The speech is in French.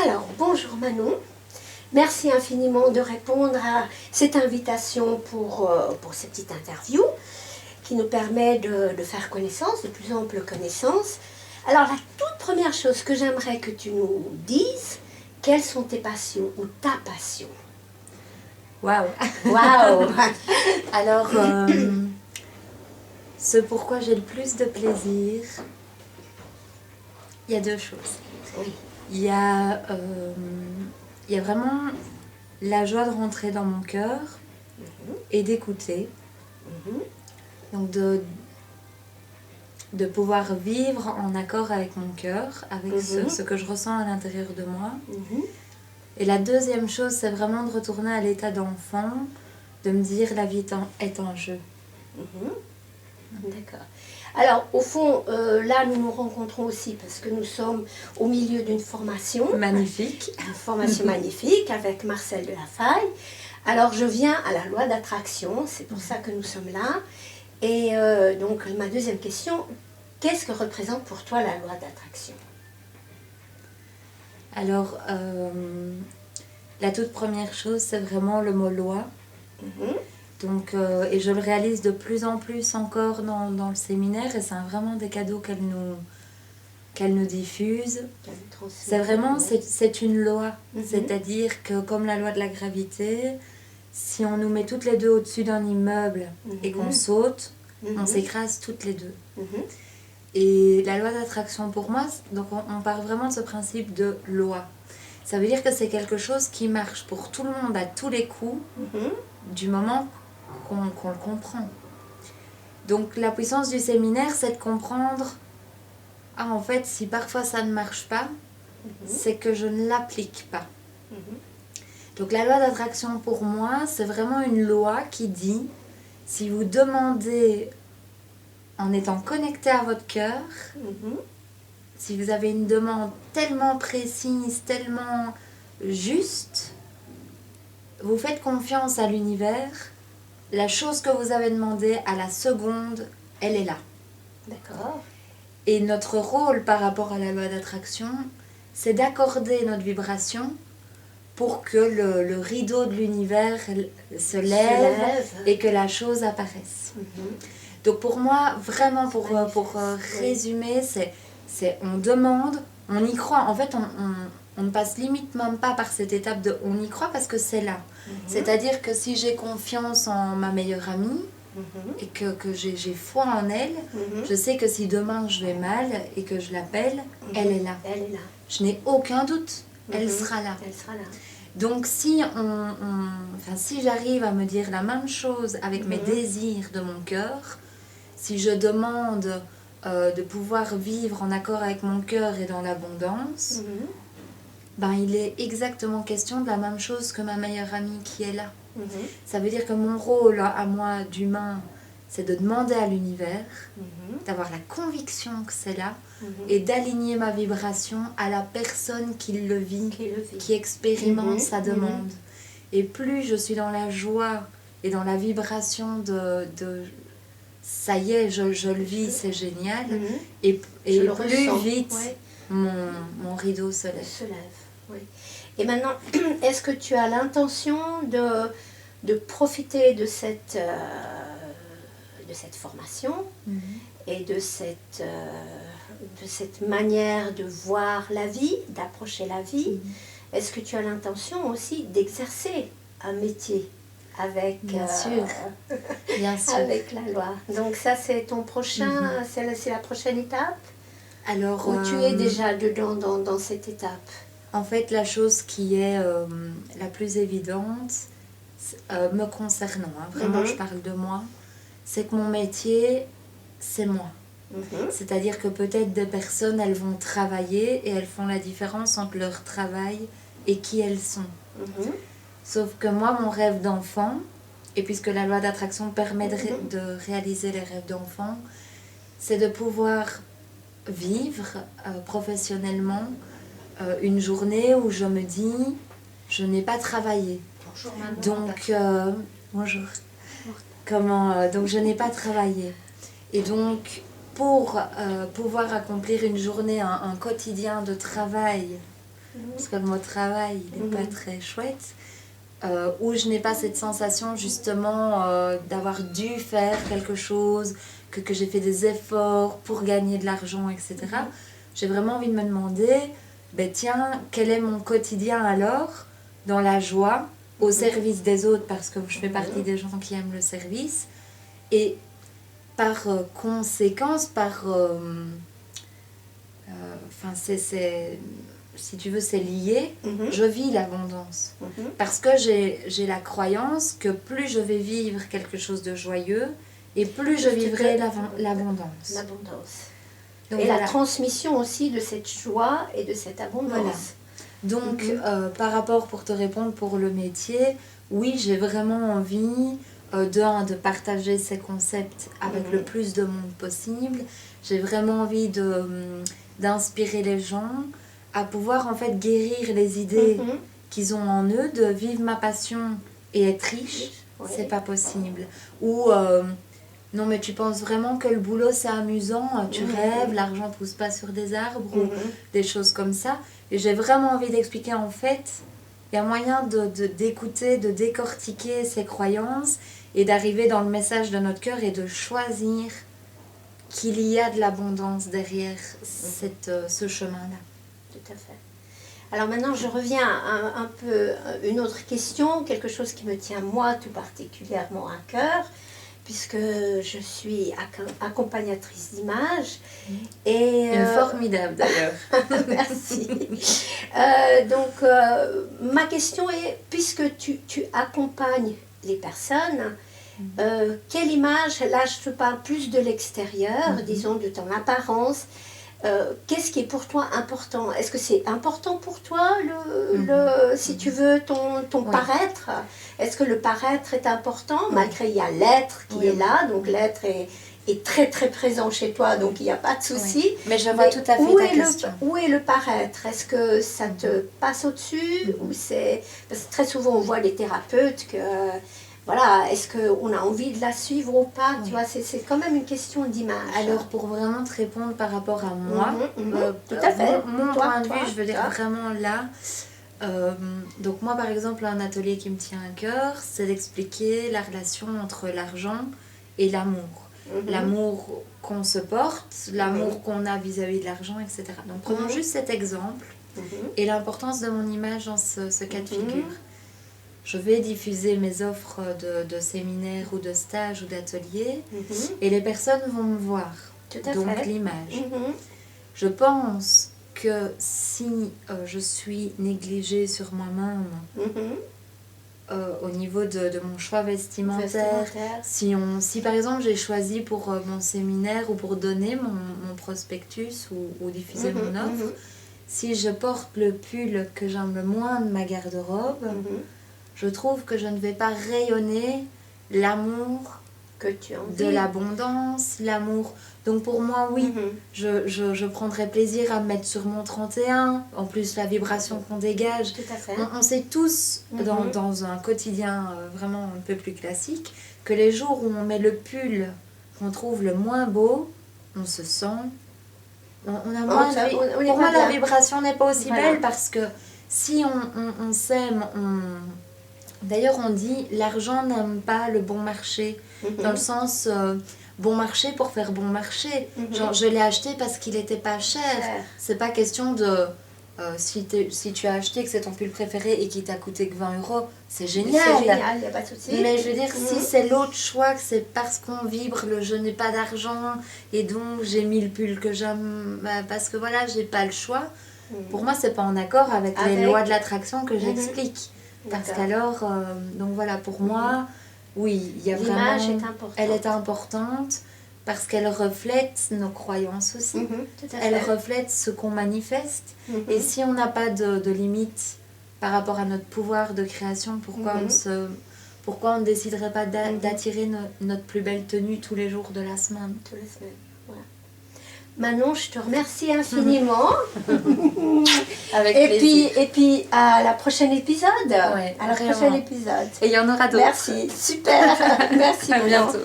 Alors, bonjour Manon. Merci infiniment de répondre à cette invitation pour cette petite interview qui nous permet de faire connaissance, de plus ample connaissance. Alors, la toute première chose que j'aimerais que tu nous dises, quelles sont tes passions ou ta passion? Waouh! Waouh! Alors, ce pourquoi j'ai le plus de plaisir, il y a deux choses. Oui. Il y a vraiment la joie de rentrer dans mon cœur et d'écouter. Donc de pouvoir vivre en accord avec mon cœur, avec ce que je ressens à l'intérieur de moi. Et la deuxième chose, c'est vraiment de retourner à l'état d'enfant, de me dire la vie est en jeu. D'accord. Alors, au fond, là, nous nous rencontrons aussi parce que nous sommes au milieu d'une formation. Magnifique. Une formation magnifique avec Marcel Delafaye. Alors, je viens à la loi d'attraction, c'est pour ça que nous sommes là. Et donc, ma deuxième question, qu'est-ce que représente pour toi la loi d'attraction? Alors, la toute première chose, c'est vraiment le mot loi. Donc, et je le réalise de plus en plus encore dans le séminaire, et c'est vraiment des cadeaux qu'elle nous diffuse. C'est vraiment, c'est une loi. C'est-à-dire que comme la loi de la gravité, si on nous met toutes les deux au-dessus d'un immeuble et qu'on saute, on s'écrase toutes les deux. Et la loi d'attraction pour moi, donc on part vraiment de ce principe de loi. Ça veut dire que c'est quelque chose qui marche pour tout le monde à tous les coups, du moment qu'on le comprend. Donc la puissance du séminaire, c'est de comprendre, en fait, si parfois ça ne marche pas, c'est que je ne l'applique pas. Donc la loi d'attraction pour moi, c'est vraiment une loi qui dit, si vous demandez en étant connecté à votre cœur, si vous avez une demande tellement précise, tellement juste, vous faites confiance à l'univers, la chose que vous avez demandée à la seconde, elle est là. D'accord. Et notre rôle par rapport à la loi d'attraction, c'est d'accorder notre vibration pour que le rideau de l'univers se lève et que la chose apparaisse. Donc pour moi, vraiment pour résumer, c'est on demande, on y croit. En fait, on ne passe limite même pas par cette étape de on y croit parce que c'est là. C'est-à-dire que si j'ai confiance en ma meilleure amie et que j'ai foi en elle, je sais que si demain je vais mal et que je l'appelle, elle est là. Elle est là. Je n'ai aucun doute, elle sera là. Elle sera là. Donc si si j'arrive à me dire la même chose avec mes désirs de mon cœur, si je demande de pouvoir vivre en accord avec mon cœur et dans l'abondance, ben il est exactement question de la même chose que ma meilleure amie qui est là. Ça veut dire que mon rôle à moi d'humain, c'est de demander à l'univers, d'avoir la conviction que c'est là, et d'aligner ma vibration à la personne qui le vit, qui expérimente sa demande. Et plus je suis dans la joie et dans la vibration de ça y est, je le vis, c'est génial, et plus vite mon rideau se lève. Oui. Et maintenant, est-ce que tu as l'intention de profiter de cette formation et de cette manière de voir la vie, d'approcher la vie? Est-ce que tu as l'intention aussi d'exercer un métier avec, Bien sûr. avec la loi? Donc ça, c'est ton prochain, c'est la prochaine étape? Alors, ou tu es déjà dedans dans cette étape? En fait, la chose qui est la plus évidente, me concernant, vraiment je parle de moi, c'est que mon métier, c'est moi. C'est-à-dire que peut-être des personnes, elles vont travailler et elles font la différence entre leur travail et qui elles sont. Sauf que moi, mon rêve d'enfant, et puisque la loi d'attraction permet de réaliser les rêves d'enfant, c'est de pouvoir vivre professionnellement une journée où je me dis, je n'ai pas travaillé. Bonjour maman. Donc, bonjour. Donc je n'ai pas travaillé. Et donc, pour pouvoir accomplir une journée, un quotidien de travail parce que le mot travail, il n'est pas très chouette, où je n'ai pas cette sensation justement d'avoir dû faire quelque chose, que j'ai fait des efforts pour gagner de l'argent, etc. J'ai vraiment envie de me demander, ben tiens, quel est mon quotidien alors, dans la joie, au service des autres, parce que je fais partie des gens qui aiment le service, et par conséquence, si tu veux, c'est lié, je vis l'abondance. Parce que j'ai la croyance que plus je vais vivre quelque chose de joyeux, et plus je vivrai l'abondance. L'abondance. Donc, et voilà. La transmission aussi de cette joie et de cette abondance. Voilà. Donc, par rapport, pour te répondre pour le métier, oui, j'ai vraiment envie de partager ces concepts avec le plus de monde possible. J'ai vraiment envie d'inspirer les gens à pouvoir en fait guérir les idées qu'ils ont en eux, de vivre ma passion et être riche, c'est pas possible. Ou non mais tu penses vraiment que le boulot c'est amusant, tu rêves, l'argent pousse pas sur des arbres ou des choses comme ça. Et j'ai vraiment envie d'expliquer en fait, il y a moyen d'écouter, de décortiquer ces croyances et d'arriver dans le message de notre cœur et de choisir qu'il y a de l'abondance derrière ce chemin-là. Tout à fait. Alors maintenant, je reviens à un peu une autre question, quelque chose qui me tient moi tout particulièrement à cœur, puisque je suis accompagnatrice d'image. Une formidable d'ailleurs. Merci. Donc, ma question est, puisque tu accompagnes les personnes, quelle image, là je te parle plus de l'extérieur, disons de ton apparence, qu'est-ce qui est pour toi important? Est-ce que c'est important pour toi, si tu veux, ton paraître? Est-ce que le paraître est important? Malgré il y a l'être qui est là, donc l'être est très très présent chez toi, donc il n'y a pas de souci. Mais je vois tout à fait ta question. Où est le paraître? Est-ce que ça te passe au-dessus? Ou c'est... Parce que très souvent on voit les thérapeutes que... Voilà, est-ce qu'on a envie de la suivre ou pas? Tu vois, c'est quand même une question d'image. Alors, pour vraiment te répondre par rapport à moi, tout à fait. Mon point de vue, je veux dire vraiment là. Donc moi, par exemple, un atelier qui me tient à cœur, c'est d'expliquer la relation entre l'argent et l'amour. L'amour qu'on se porte, l'amour qu'on a vis-à-vis de l'argent, etc. Donc prenons juste cet exemple et l'importance de mon image dans ce cas de figure. Je vais diffuser mes offres de séminaires ou de stages ou d'ateliers et les personnes vont me voir. Donc l'image. Je pense que si je suis négligée sur moi-même au niveau de mon choix vestimentaire, si par exemple j'ai choisi pour mon séminaire ou pour donner mon prospectus ou diffuser mon offre, si je porte le pull que j'aime le moins de ma garde-robe, je trouve que je ne vais pas rayonner l'amour que tu as de l'abondance, l'amour. Donc pour moi, oui, je prendrais plaisir à me mettre sur mon 31. En plus, la vibration qu'on dégage. Tout à fait. On sait tous, dans un quotidien vraiment un peu plus classique, que les jours où on met le pull qu'on trouve le moins beau, on se sent... On a moins pour moi, la vibration n'est pas aussi belle parce que si on s'aime, D'ailleurs, on dit l'argent n'aime pas le bon marché, dans le sens bon marché pour faire bon marché. Genre, je l'ai acheté parce qu'il n'était pas cher. C'est pas question de si tu as acheté que c'est ton pull préféré et qui t'a coûté que 20 €, c'est génial. C'est génial, il n'y a pas de souci. Mais je veux dire, si c'est l'autre choix, que c'est parce qu'on vibre le je n'ai pas d'argent et donc j'ai mis le pull que j'aime, parce que voilà, j'ai pas le choix. Pour moi, c'est pas en accord avec les lois de l'attraction que j'explique. Parce qu'alors, donc voilà, pour moi, oui, il y a vraiment... L'image est importante. Elle est importante parce qu'elle reflète nos croyances aussi. Elle reflète ce qu'on manifeste. Et si on n'a pas de limite par rapport à notre pouvoir de création, pourquoi on ne déciderait pas d'attirer notre plus belle tenue tous les jours de la semaine? Tous les semaines, voilà. Manon, je te remercie infiniment. Avec plaisir. Et puis à la prochaine épisode. Ouais, à la prochaine épisode. Et il y en aura d'autres. Merci, super. Merci. À bientôt.